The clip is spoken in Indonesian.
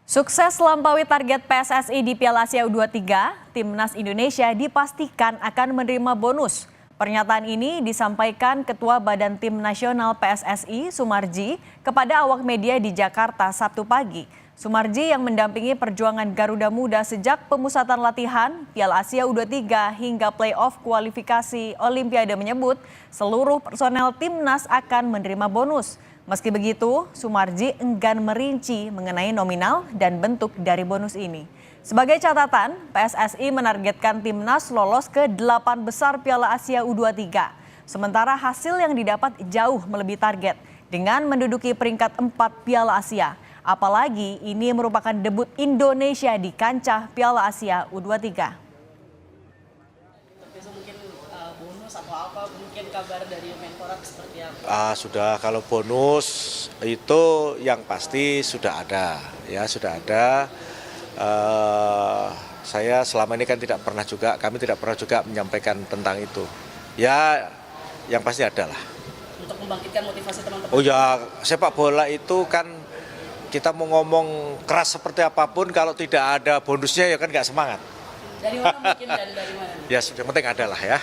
Sukses melampaui target PSSI di Piala Asia U23, Timnas Indonesia dipastikan akan menerima bonus. Pernyataan ini disampaikan Ketua Badan Tim Nasional PSSI, Sumarji, kepada awak media di Jakarta Sabtu pagi. Sumarji yang mendampingi perjuangan Garuda Muda sejak pemusatan latihan Piala Asia U23 hingga play-off kualifikasi Olimpiade menyebut seluruh personel Timnas akan menerima bonus. Meski begitu, Sumarji enggan merinci mengenai nominal dan bentuk dari bonus ini. Sebagai catatan, PSSI menargetkan Timnas lolos ke 8 besar Piala Asia U23. Sementara hasil yang didapat jauh melebihi target dengan menduduki peringkat 4 Piala Asia. Apalagi ini merupakan debut Indonesia di kancah Piala Asia U23. Bonus atau apa, mungkin kabar dari Menpora seperti apa? Sudah, kalau bonus itu yang pasti sudah ada, ya sudah ada. Saya selama ini kan kami tidak pernah juga menyampaikan tentang itu. Ya, yang pasti ada lah. Untuk membangkitkan motivasi teman-teman. Oh ya, sepak bola itu kan kita mau ngomong keras seperti apapun, kalau tidak ada bonusnya ya kan nggak semangat. Dari mana mungkin dan dari mana? Ya, yang penting ada lah ya.